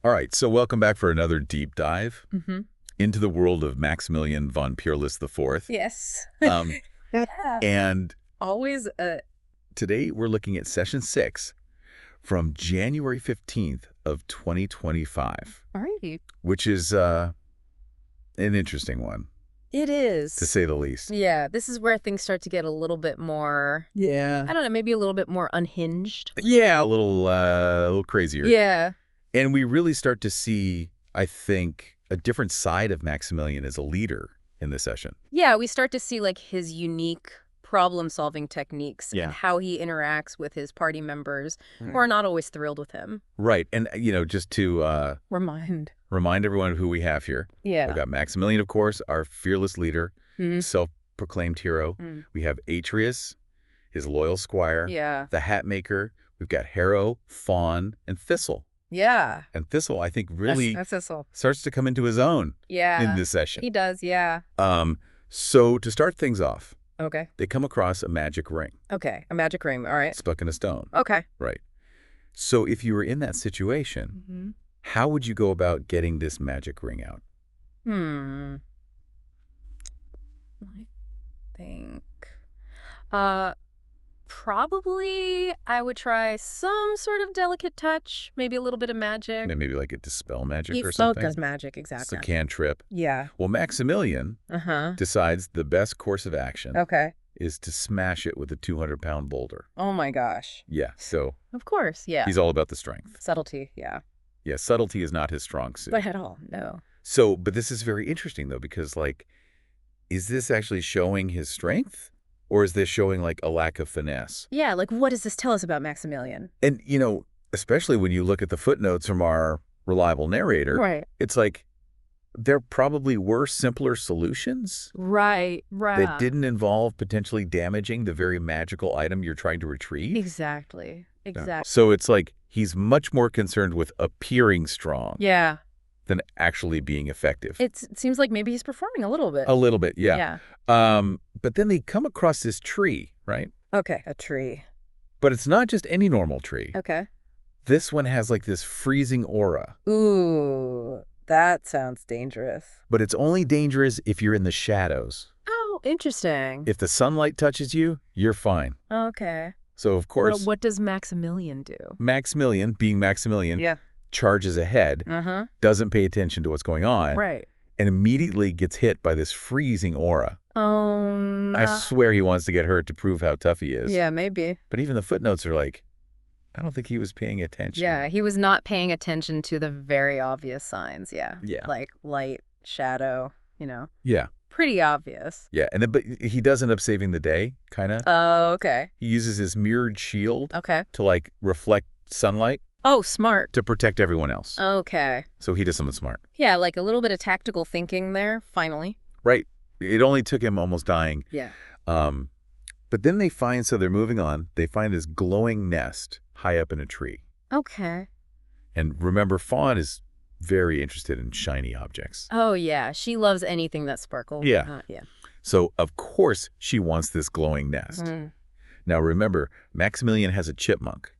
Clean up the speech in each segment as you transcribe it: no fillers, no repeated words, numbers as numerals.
All right, so welcome back for another deep dive Mm-hmm. into the world of Maximilian von Peerless IV. Yes. Um, Yeah. and Always today we're looking at session 6 from January 15th of 2025, all right. which is an interesting one, It to is. say the least. Yeah, this is where things start to get a little bit more, Yeah. I don't know, maybe a little bit more unhinged. Yeah, a little crazier. Yeah. And we really start to see, I think, a different side of Maximilian as a leader in this session. Yeah, we start to see like his unique problem-solving techniques Yeah. and how he interacts with his party members Right. who are not always thrilled with him. Right. And, just to Remind. remind everyone of who we have here. Yeah. We've got Maximilian, of course, our fearless leader, Mhm. self-proclaimed hero. Mm. We have Atreus, his loyal squire, Yeah. the hat maker. We've got Harrow, Fawn, and Thistle. Yeah. And Thistle, I think, really That's all. starts to come into his own Yeah. in this session. He does, yeah. So to start things off, Okay. they come across a magic ring Okay. A magic ring. All right. stuck in a stone. Okay. Right. So if you were in that situation, Mm-hmm. how would you go about getting this magic ring out? I think. Uh, Probably I would try some sort of delicate touch, maybe a little bit of magic. Maybe like a dispel magic or Smoke something? does magic, It's exactly. a cantrip. Yeah. Well, Maximilian Uh-huh. decides the best course of action Okay. is to smash it with a 200-pound boulder. Oh my gosh. Yeah, so Of course, yeah. he's all about the strength. Subtlety, yeah. Yeah, subtlety is not his strong suit. But at all, no. So, but this is very interesting, though, because, like, is this actually showing his strength? Or is this showing, like, a lack of finesse? Yeah, like what does this tell us about Maximilian? And, especially when you look at the footnotes from our reliable narrator, Right. it's like there probably were simpler solutions Right, that didn't involve potentially damaging the very magical item you're trying to retrieve. Exactly. Exactly. So it's like he's much more concerned with appearing strong Yeah. than actually being effective. It seems like maybe he's performing a little bit. A little bit, yeah. Yeah. But then they come across this tree, right? Okay. A tree. But it's not just any normal tree. Okay. This one has like this freezing aura. Ooh, that sounds dangerous. But it's only dangerous if you're in the shadows. Oh, interesting. If the sunlight touches you, you're fine. Okay. So, of course, What does Maximilian do? Maximilian, being Maximilian, charges ahead, Uh-huh. doesn't pay attention to what's going on, Right. and immediately gets hit by this freezing aura. I swear he wants to get hurt to prove how tough he is. Yeah, maybe. But even the footnotes are like, I don't think he was paying attention. Yeah, he was not paying attention to the very obvious signs. Yeah. Yeah. Like light, shadow, Yeah. pretty obvious. Yeah. And then, but he does end up saving the day, kind of. Oh, okay. He uses his mirrored shield Okay. to, like, reflect sunlight Oh, smart. to protect everyone else. Okay. So he does something smart. Yeah, like a little bit of tactical thinking there, finally. Right. It only took him almost dying. Yeah. But then they find, so they're moving on, they find this glowing nest high up in a tree. Okay. And remember, Fawn is very interested in shiny objects. Oh, yeah. She loves anything that sparkles. Yeah. Yeah. So, of course, she wants this glowing nest. Mm. Now, remember, Maximilian has a chipmunk.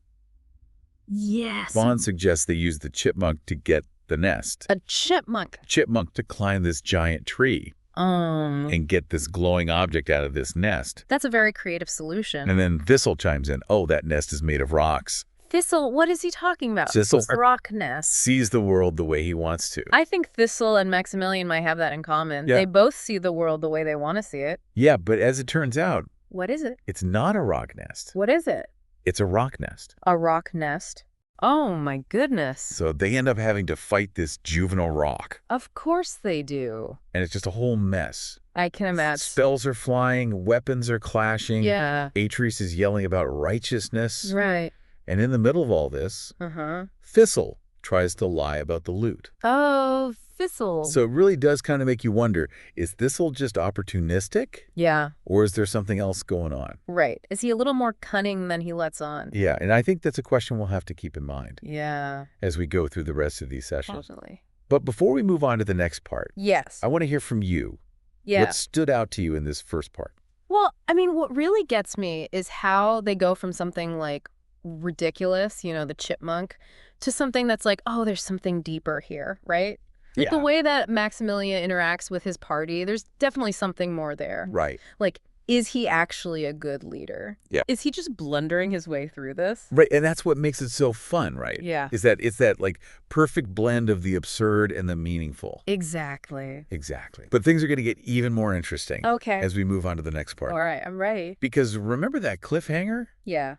Yes. Fawn suggests they use the chipmunk to get the nest. A chipmunk. Chipmunk to climb this giant tree and get this glowing object out of this nest. That's a very creative solution. And then Thistle chimes in, oh, that nest is made of rocks. Thistle, what is he talking about? Thistle Rock nest. sees the world the way he wants to. I think Thistle and Maximilian might have that in common. Yeah. They both see the world the way they want to see it. Yeah, but as it turns out, What is it? it's not a rock nest. What is it? It's a rock nest. A rock nest. Oh, my goodness. So they end up having to fight this juvenile rock. Of course they do. And it's just a whole mess. I can imagine. Spells are flying, weapons are clashing. Yeah. Atreus is yelling about righteousness. Right. And in the middle of all this, Uh-huh. Thistle tries to lie about the loot. Oh, Thistle. So it really does kind of make you wonder, is Thistle just opportunistic? Yeah. Or is there something else going on? Right. Is he a little more cunning than he lets on? Yeah, and I think that's a question we'll have to keep in mind Yeah. as we go through the rest of these sessions. Definitely. But before we move on to the next part, Yes. I want to hear from you. Yeah. What stood out to you in this first part? Well, I mean, what really gets me is how they go from something like ridiculous, the chipmunk, to something that's like, oh, there's something deeper here, right? Like the Yeah. way that Maximilian interacts with his party, there's definitely something more there. Right. Like, is he actually a good leader? Yeah. Is he just blundering his way through this? Right, and that's what makes it so fun, right? Yeah. Is that it's that like perfect blend of the absurd and the meaningful. Exactly. Exactly. But things are going to get even more interesting Okay. as we move on to the next part. All right, I'm ready. Because remember that cliffhanger? Yeah.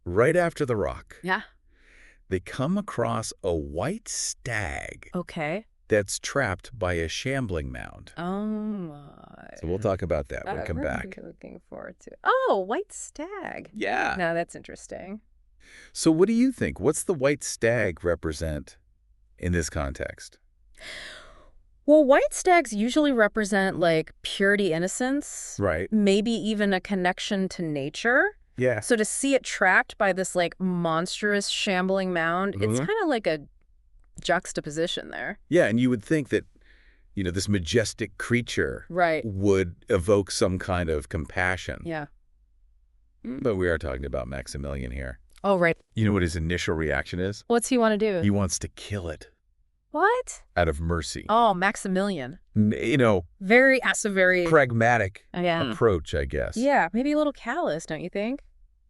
Right after the rock, Yeah. they come across a white stag Okay. that's trapped by a shambling mound. Oh my. So we'll talk about that when we come I'm back. looking forward to it. Oh, white stag. Yeah. No, that's interesting. So what do you think? What's the white stag represent in this context? Well, white stags usually represent like purity, innocence, Right. maybe even a connection to nature. Yeah. So to see it trapped by this like monstrous shambling mound, it's Mhm. kind of like a juxtaposition there. Yeah, and you would think that, this majestic creature Right. would evoke some kind of compassion. Yeah. But we are talking about Maximilian here. Oh, right. You know what his initial reaction is? What's he want to He do? wants to kill it What? out of mercy. Oh, Maximilian. That's a very, Pragmatic yeah. approach, I guess. Yeah, maybe a little callous, don't you think?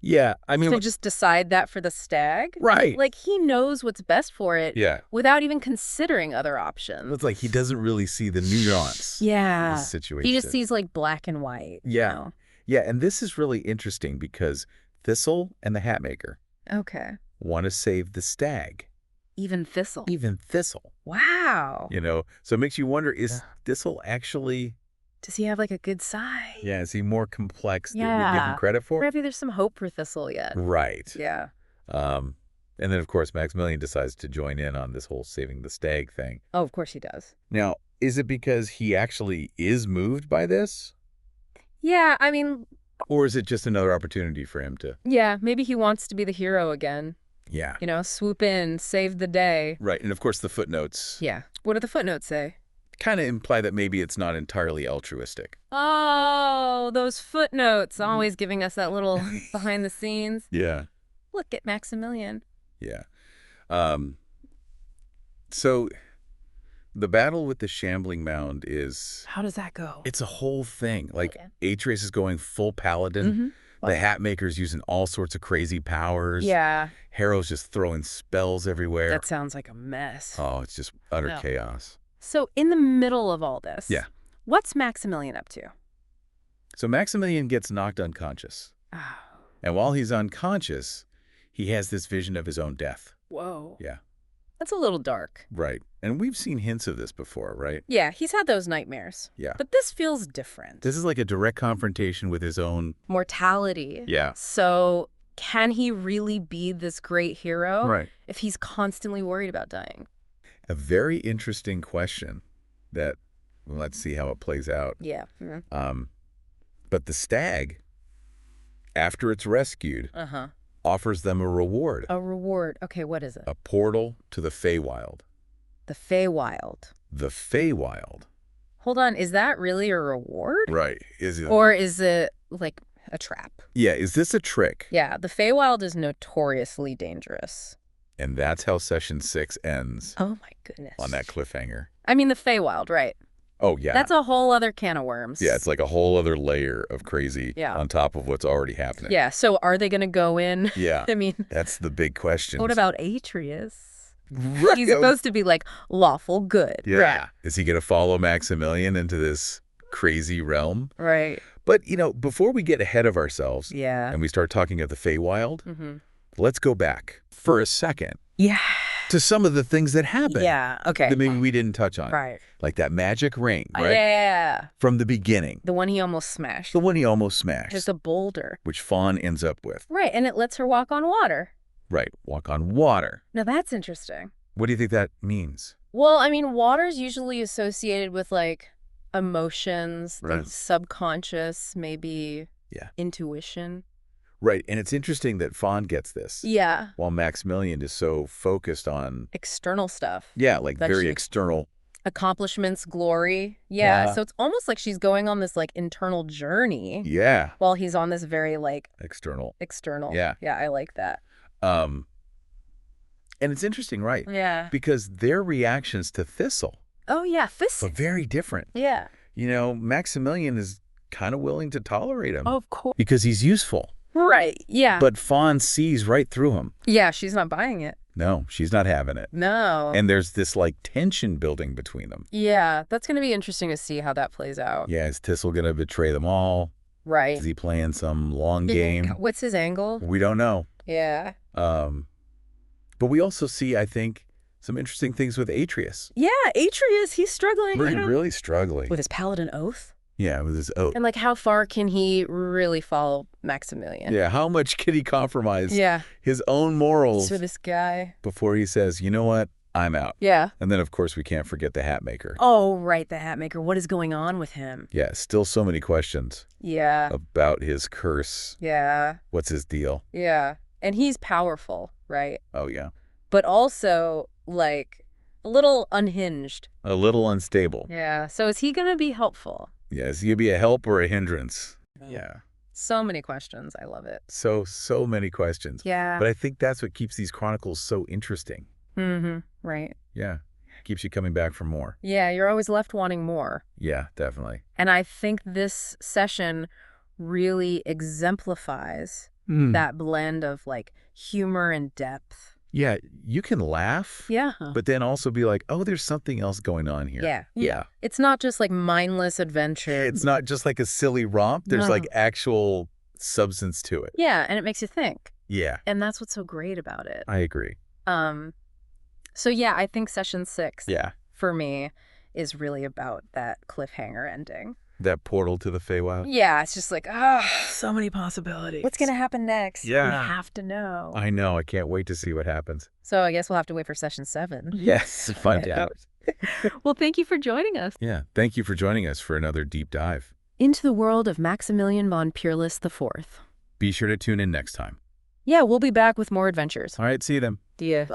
Yeah, I mean, To just decide that for the stag? right. Like, he knows what's best for it Yeah. without even considering other options. It's like he doesn't really see the nuance in Yeah. this situation. He just sees, like, black and white. Yeah. Yeah, and this is really interesting because Thistle and the Hatmaker Okay. want to save the stag. Even Thistle. Even Thistle. Wow. So it makes you wonder, is Thistle actually, Does he have, like, a good side? is he more complex than we give Yeah. him credit for? Maybe there's some hope for Thistle yet. Right. Yeah. And then, of course, Maximilian decides to join in on this whole saving the stag thing. Oh, of course he does. Now, is it because he actually is moved by this? Yeah, I mean, Or is it just another opportunity for him to, yeah, maybe he wants to be the hero again. yeah. Swoop in, save the day. Right, and of course the footnotes Yeah. What do the footnotes say? kind of imply that maybe it's not entirely altruistic. Oh, those footnotes, always giving us that little behind the scenes. Yeah, Look at Maximilian. yeah. So the battle with the shambling mound How does that go? it's a whole thing. Like, Okay. Atreus is going full paladin. Mhm. The Hatmaker's using all sorts of crazy powers. Yeah, Harrow's just throwing spells everywhere. that sounds like a mess. Oh, it's just utter No. chaos. So in the middle of all this, Yeah. what's Maximilian up to? So Maximilian gets knocked unconscious. Oh, And while he's unconscious, he has this vision of his own death. whoa. Yeah. That's a little dark. Right. And we've seen hints of this before, right? Yeah, he's had those nightmares. Yeah. But this feels different. This is like a direct confrontation with his own. Mortality. Yeah. So can he really be this great hero Right. if he's constantly worried about dying? A very interesting question that, well, let's see how it plays out. Yeah. But the stag, after it's rescued, Uh-huh. offers them a reward. A reward. Okay, what is it? A portal to the Feywild. The Feywild. The Feywild. Hold on, is that really a reward? Right. Is it? Or is it like a trap? Yeah. Is this a trick? Yeah, the Feywild is notoriously dangerous. And that's how session 6 ends Oh my goodness. on that cliffhanger. I mean, the Feywild, right? Oh, yeah. That's a whole other can of worms. Yeah, it's like a whole other layer of crazy Yeah. on top of what's already happening. Yeah, so are they going to go in? Yeah. I mean, That's the big question. what about Atreus? Right. He's supposed to be like lawful good. Yeah. Is he going to follow Maximilian into this crazy realm? Right. But, before we get ahead of ourselves Yeah. and we start talking of the Feywild, Mm-hmm. let's go back for a second Yeah. to some of the things that happened Yeah. Okay. that maybe we didn't touch on. Right. Like that magic ring, right? Yeah. From the beginning. The one he almost smashed. The one he almost smashed, There's a boulder. which Fawn ends up with. Right, and it lets her walk on water. Right. Walk on water. Now that's interesting. What do you think that means? Well, I mean, water's usually associated with like emotions, the Right. subconscious, maybe Yeah. intuition. Right. And it's interesting that Fawn gets this Yeah. while Maximilian is so focused on, External stuff. like That very she- external. Accomplishments, glory. Yeah. Yeah. So it's almost like she's going on this like internal journey Yeah. while he's on this very like External. external. Yeah. Yeah, I like that. And it's interesting, right? Yeah. Because their reactions to Thistle Oh, yeah, are very different. Yeah. You know, Maximilian is kind of willing to tolerate him Of course. because he's useful. Right, yeah. But Fawn sees right through him. Yeah, she's not buying it. No, she's not having it. No. And there's this, like, tension building between them. Yeah, that's going to be interesting to see how that plays out. Yeah, is Thistle going to betray them all? Right. Is he playing some long game? What's his angle? We don't know. Yeah. But we also see, I think, some interesting things with Atreus. Yeah, Atreus, he's struggling. Really struggling. With his paladin oath? Yeah, with his oath. And, like, how far can he really follow Maximilian? Yeah, how much can he compromise his own So morals this guy. before he says, you know what, I'm out. Yeah. And then, of course, we can't forget the hat maker. Oh, right, the hat maker. What is going on with him? Yeah, still so many questions Yeah. about his curse. Yeah. What's his deal? Yeah. And he's powerful, right? Oh, yeah. But also, like, a little unhinged. A little unstable. Yeah. So is he going to be helpful? Yeah, is he going to be a help or a hindrance? Yeah. So many questions. I love it. So many questions. Yeah. But I think that's what keeps these chronicles so interesting. Mm-hmm. Right. Yeah. Keeps you coming back for more. Yeah, you're always left wanting more. Yeah, definitely. And I think this session really exemplifies that blend of, like, humor and depth. Yeah, you can laugh, Yeah. but then also be like, oh, there's something else going on here. Yeah. Yeah. It's not just, like, mindless adventure. It's not just like a silly romp. There's No. like actual substance to it. Yeah, and it makes you think. Yeah, And that's what's so great about it. I agree. So yeah, I think session 6 Yeah. for me is really about that cliffhanger ending. That portal to the Feywild. Yeah, it's just like, so many possibilities. What's going to happen next? Yeah. We have to know. I know. I can't wait to see what happens. So I guess we'll have to wait for session 7. Yes. Find out. Well, thank you for joining us. Yeah. Thank you for joining us for another deep dive. Into the world of Maximilian von Peerless IV. Be sure to tune in next time. Yeah, we'll be back with more adventures. All right. See you then. See ya.